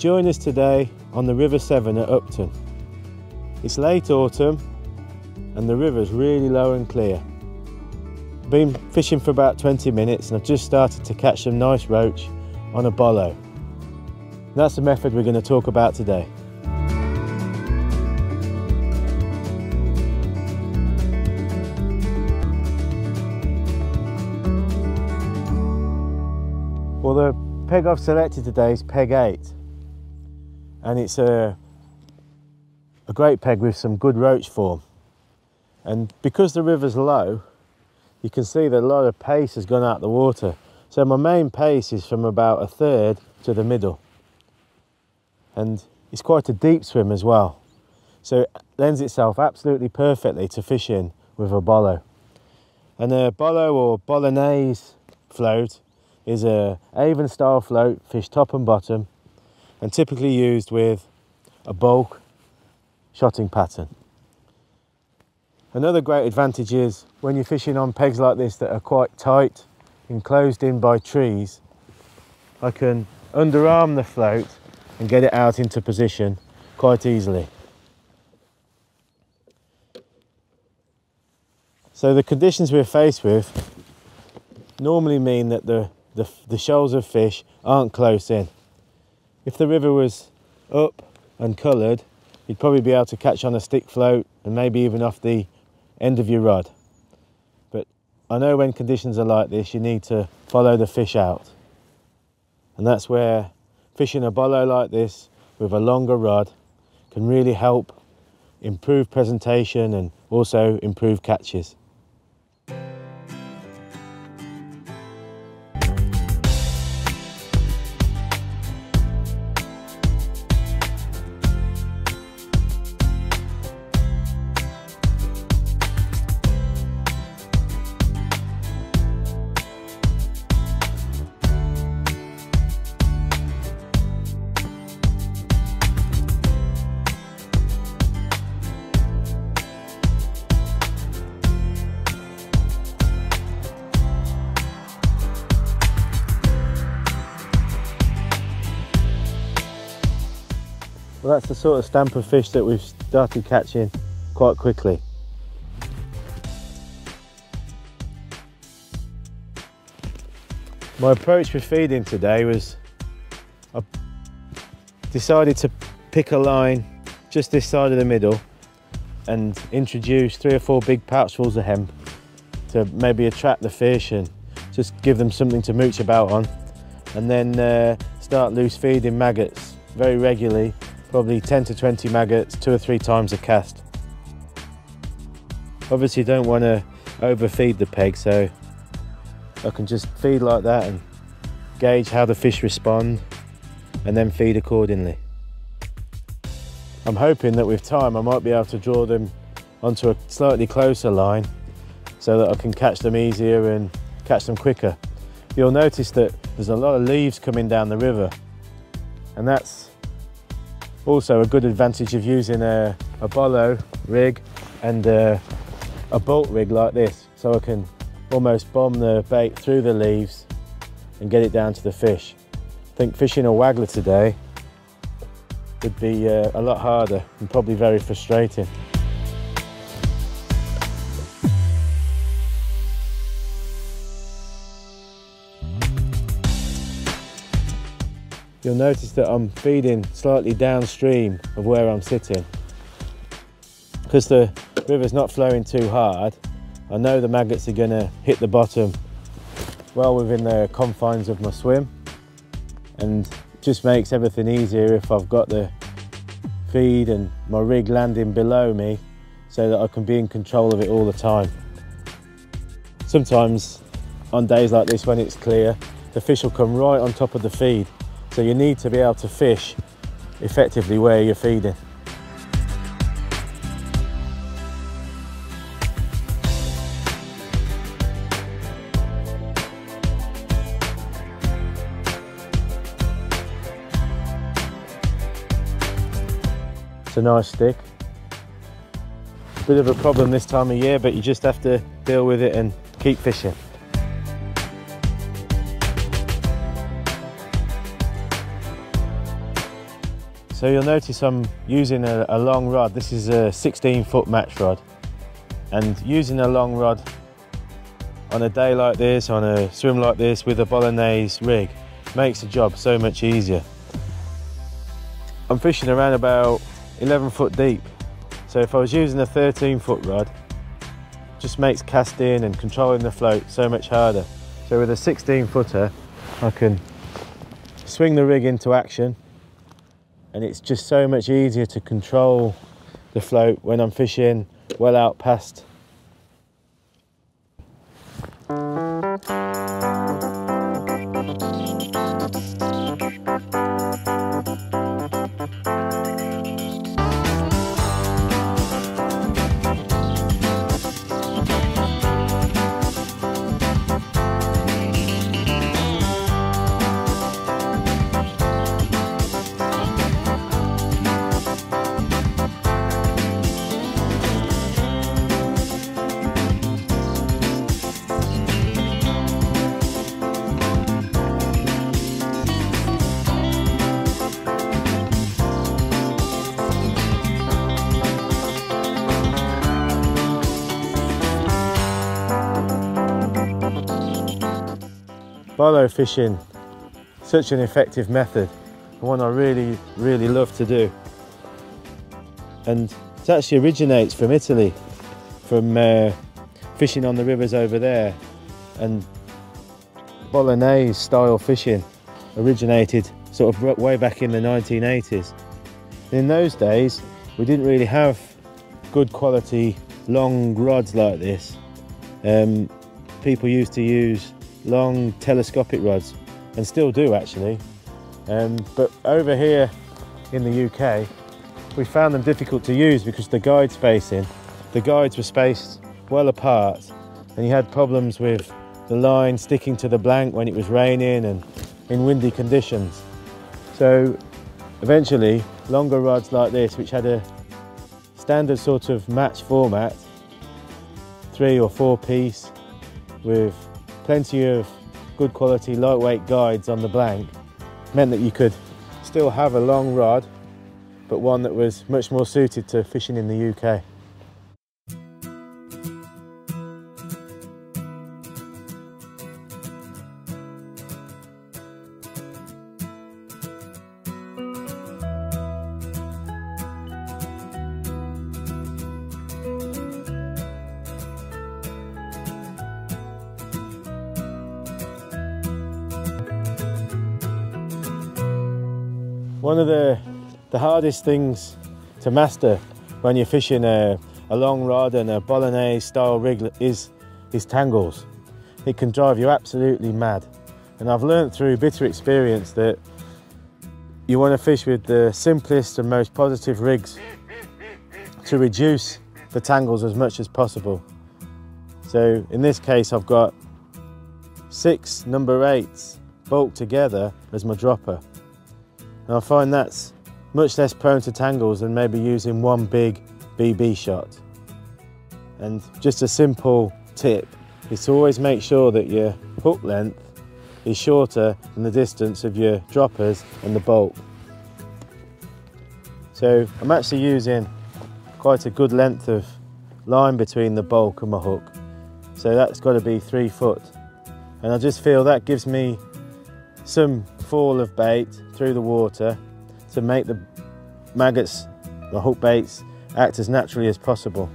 join us today on the River Severn at Upton. It's late autumn and the river's really low and clear. I've been fishing for about 20 minutes and I've just started to catch some nice roach on a bollow. That's the method we're going to talk about today. Well, the peg I've selected today is peg 8, and it's a great peg with some good roach form. And because the river's low, you can see that a lot of pace has gone out the water. So my main pace is from about a third to the middle. And it's quite a deep swim as well. So it lends itself absolutely perfectly to fishing with a bollow. And a bollow or bolognese float is a Avon style float, fished top and bottom, and typically used with a bulk shotting pattern. Another great advantage is when you're fishing on pegs like this that are quite tight, enclosed in by trees, I can underarm the float and get it out into position quite easily. So the conditions we're faced with normally mean that the shoals of fish aren't close in. If the river was up and coloured, you'd probably be able to catch on a stick float and maybe even off the end of your rod. But I know when conditions are like this, you need to follow the fish out. And that's where fishing a bollow like this with a longer rod can really help improve presentation and also improve catches. Well, that's the sort of stamp of fish that we've started catching quite quickly. My approach with feeding today was I decided to pick a line just this side of the middle and introduce 3 or 4 big pouchfuls of hemp to maybe attract the fish and just give them something to mooch about on, and then start loose feeding maggots very regularly. Probably 10 to 20 maggots 2 or 3 times a cast. Obviously don't want to overfeed the peg, so I can just feed like that and gauge how the fish respond and then feed accordingly. I'm hoping that with time I might be able to draw them onto a slightly closer line so that I can catch them easier and catch them quicker. You'll notice that there's a lot of leaves coming down the river, and that's also a good advantage of using a bollow rig and a bolt rig like this, so I can almost bomb the bait through the leaves and get it down to the fish. I think fishing a waggler today would be a lot harder and probably very frustrating. You'll notice that I'm feeding slightly downstream of where I'm sitting. Because the river's not flowing too hard, I know the maggots are going to hit the bottom well within the confines of my swim, and just makes everything easier if I've got the feed and my rig landing below me so that I can be in control of it all the time. Sometimes on days like this when it's clear, the fish will come right on top of the feed. So you need to be able to fish effectively where you're feeding. It's a nice stick. Bit of a problem this time of year, but you just have to deal with it and keep fishing. So you'll notice I'm using a long rod. This is a 16-foot match rod, and using a long rod on a day like this, on a swim like this with a bolognese rig, makes the job so much easier. I'm fishing around about 11 foot deep, so if I was using a 13-foot rod, just makes casting and controlling the float so much harder. So with a 16-footer, I can swing the rig into action, and it's just so much easier to control the float when I'm fishing well out past. Bolo fishing, such an effective method, one I really love to do. And it actually originates from Italy, from fishing on the rivers over there, and bolognese style fishing originated sort of way back in the 1980s. In those days we didn't really have good quality long rods like this. People used to use long telescopic rods, and still do actually, but over here in the UK we found them difficult to use because the guide spacing, the guides were spaced well apart, and you had problems with the line sticking to the blank when it was raining and in windy conditions. So eventually longer rods like this, which had a standard sort of match format, 3 or 4 piece with plenty of good quality lightweight guides on the blank, meant that you could still have a long rod, but one that was much more suited to fishing in the UK. One of the hardest things to master when you're fishing a long rod and a bolognese style rig is tangles. It can drive you absolutely mad, and I've learned through bitter experience that you want to fish with the simplest and most positive rigs to reduce the tangles as much as possible. So in this case I've got 6 number 8s bulked together as my dropper. And I find that's much less prone to tangles than maybe using one big BB shot. And just a simple tip is to always make sure that your hook length is shorter than the distance of your droppers and the bulk. So I'm actually using quite a good length of line between the bulk and my hook. So that's got to be 3 foot. And I just feel that gives me some fall of bait through the water to make the maggots, the hook baits, act as naturally as possible.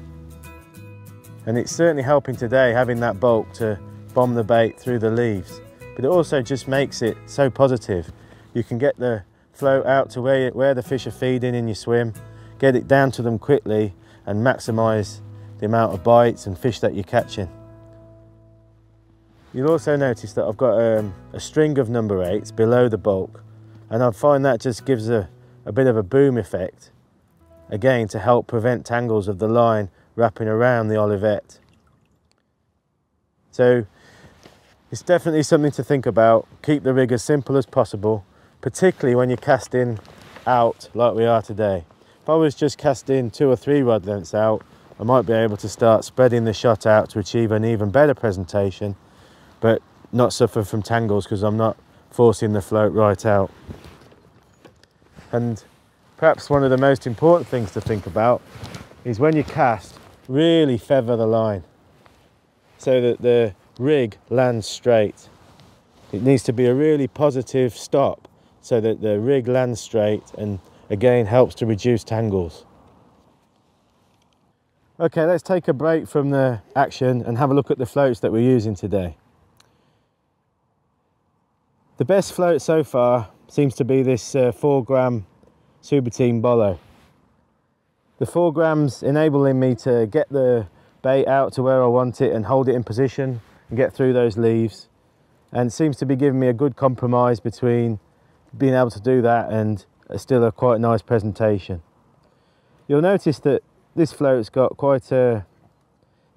And it's certainly helping today, having that bulk to bomb the bait through the leaves, but it also just makes it so positive. You can get the float out to where the fish are feeding in your swim, get it down to them quickly and maximise the amount of bites and fish that you're catching. You'll also notice that I've got a string of number 8s below the bulk, and I find that just gives a bit of a boom effect, again to help prevent tangles of the line wrapping around the olivette. So it's definitely something to think about. Keep the rig as simple as possible, particularly when you're casting out like we are today. If I was just casting 2 or 3 rod lengths out, I might be able to start spreading the shot out to achieve an even better presentation, but not suffer from tangles because I'm not forcing the float right out. And perhaps one of the most important things to think about is when you cast, really feather the line so that the rig lands straight. It needs to be a really positive stop so that the rig lands straight and again helps to reduce tangles. Okay, let's take a break from the action and have a look at the floats that we're using today. The best float so far seems to be this 4 gram Subertine Bolo. The 4 grams enabling me to get the bait out to where I want it and hold it in position and get through those leaves, and seems to be giving me a good compromise between being able to do that and still a quite nice presentation. You'll notice that this float's got quite a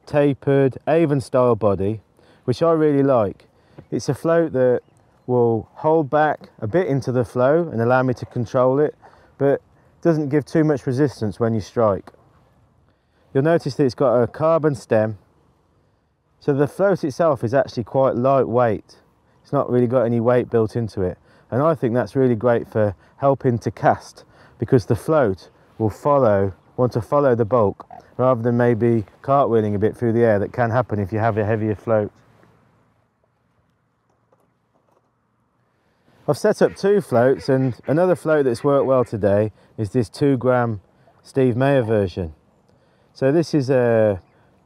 tapered Avon style body, which I really like. It's a float that will hold back a bit into the flow and allow me to control it, but doesn't give too much resistance when you strike. You'll notice that it's got a carbon stem, so the float itself is actually quite lightweight. It's not really got any weight built into it, and I think that's really great for helping to cast, because the float will want to follow the bulk rather than maybe cartwheeling a bit through the air that can happen if you have a heavier float. I've set up 2 floats, and another float that's worked well today is this 2 gram Steve Mayer version. So this is a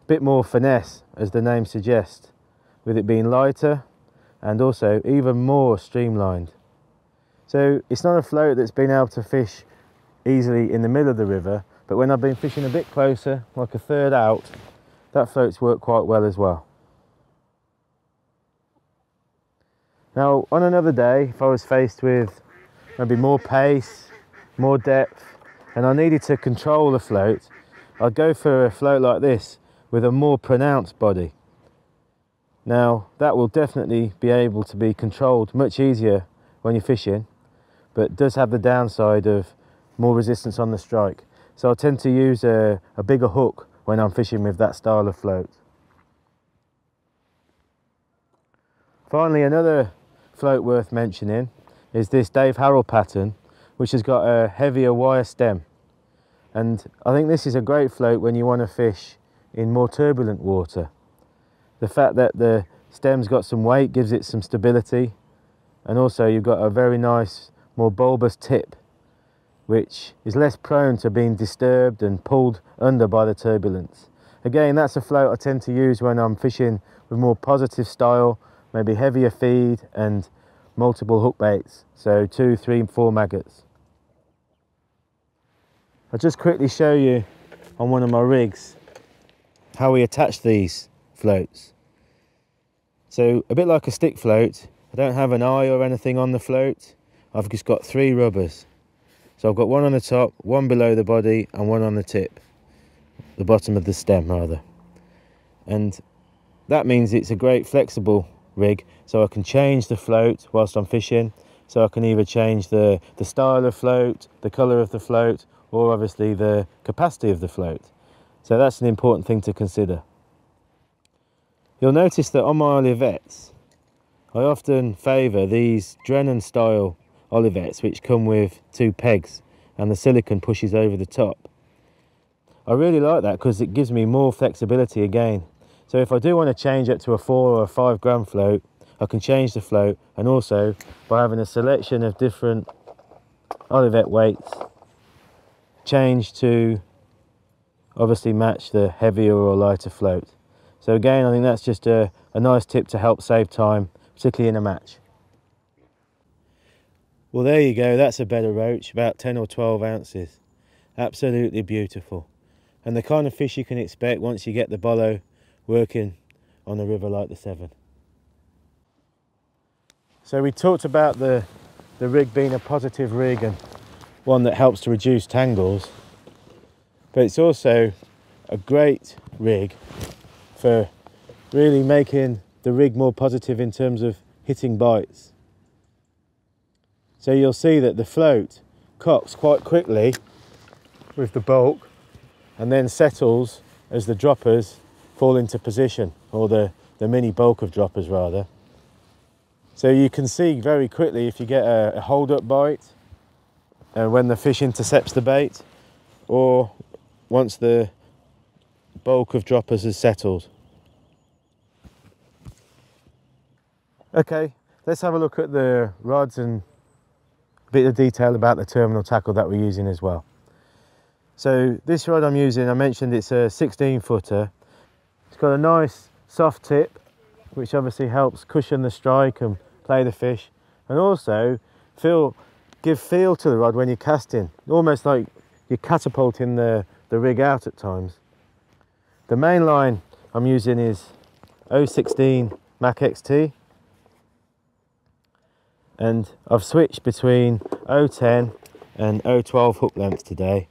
bit more finesse, as the name suggests, with it being lighter and also even more streamlined. So it's not a float that's been able to fish easily in the middle of the river, but when I've been fishing a bit closer, like a third out, that float's worked quite well as well. Now, on another day, if I was faced with maybe more pace, more depth, and I needed to control the float, I'd go for a float like this with a more pronounced body. Now, that will definitely be able to be controlled much easier when you're fishing, but does have the downside of more resistance on the strike. So I tend to use a bigger hook when I'm fishing with that style of float. Finally, another float worth mentioning is this Dave Harrell pattern, which has got a heavier wire stem. And I think this is a great float when you want to fish in more turbulent water. The fact that the stem's got some weight gives it some stability, and also you've got a very nice, more bulbous tip, which is less prone to being disturbed and pulled under by the turbulence. Again, that's a float I tend to use when I'm fishing with more positive style, maybe heavier feed and multiple hook baits, so 2, 3, 4 maggots. I'll just quickly show you on one of my rigs how we attach these floats. So a bit like a stick float, I don't have an eye or anything on the float. I've just got 3 rubbers. So I've got one on the top, one below the body, and one on the tip, the bottom of the stem rather. And that means it's a great flexible rig, so I can change the float whilst I'm fishing. So I can either change the style of float, the colour of the float, or obviously the capacity of the float. So that's an important thing to consider. You'll notice that on my olivettes, I often favour these Drennan style olivettes, which come with 2 pegs and the silicone pushes over the top. I really like that because it gives me more flexibility again. So if I do want to change it to a 4 or a 5 gram float, I can change the float, and also by having a selection of different olivette weights, change to obviously match the heavier or lighter float. So again, I think that's just a nice tip to help save time, particularly in a match. Well, there you go, that's a better roach, about 10 or 12 ounces. Absolutely beautiful. And the kind of fish you can expect once you get the bolo working on a river like the Severn. So we talked about the rig being a positive rig and one that helps to reduce tangles, but it's also a great rig for really making the rig more positive in terms of hitting bites. So you'll see that the float cocks quite quickly with the bulk and then settles as the droppers fall into position, or the mini bulk of droppers rather. So you can see very quickly if you get a hold-up bite when the fish intercepts the bait, or once the bulk of droppers has settled. Okay, let's have a look at the rods and a bit of detail about the terminal tackle that we're using as well. So this rod I'm using, I mentioned it's a 16 footer. It's got a nice soft tip, which obviously helps cushion the strike and play the fish, and also give feel to the rod when you're casting, almost like you're catapulting the rig out at times. The main line I'm using is 016 Mac XT, and I've switched between 010 and 012 hook lengths today.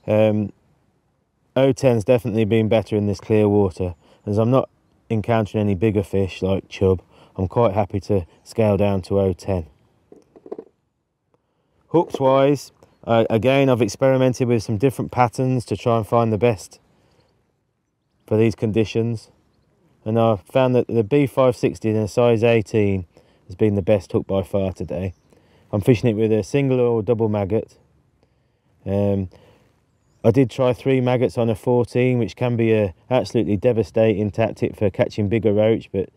010's definitely been better in this clear water, as I'm not encountering any bigger fish like chub. I'm quite happy to scale down to 010. Hooks wise, again I've experimented with some different patterns to try and find the best for these conditions, and I've found that the B560 in a size 18 has been the best hook by far today. I'm fishing it with a single or double maggot. I did try 3 maggots on a 14, which can be a absolutely devastating tactic for catching bigger roach, but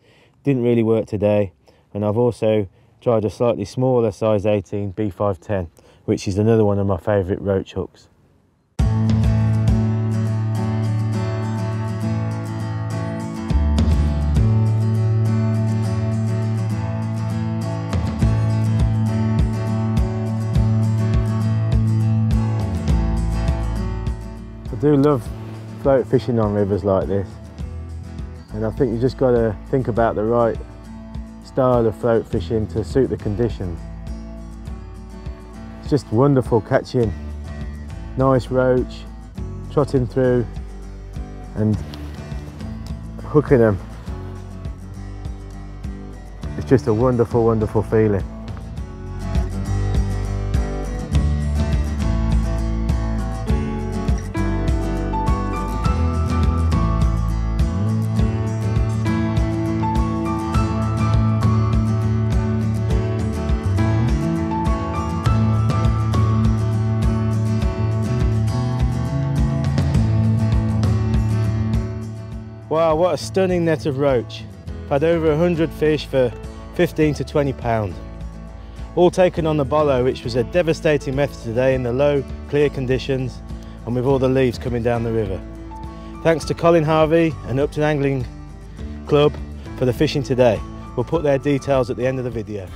didn't really work today. And I've also tried a slightly smaller size 18 B510, which is another one of my favourite roach hooks. I do love float fishing on rivers like this, and I think you just got to think about the right style of float fishing to suit the conditions. It's just wonderful catching nice roach, trotting through and hooking them. It's just a wonderful, wonderful feeling. Wow, what a stunning net of roach. I've had over 100 fish for 15 to 20 pounds. All taken on the bollo, which was a devastating method today in the low, clear conditions and with all the leaves coming down the river. Thanks to Colin Harvey and Upton Angling Club for the fishing today. We'll put their details at the end of the video.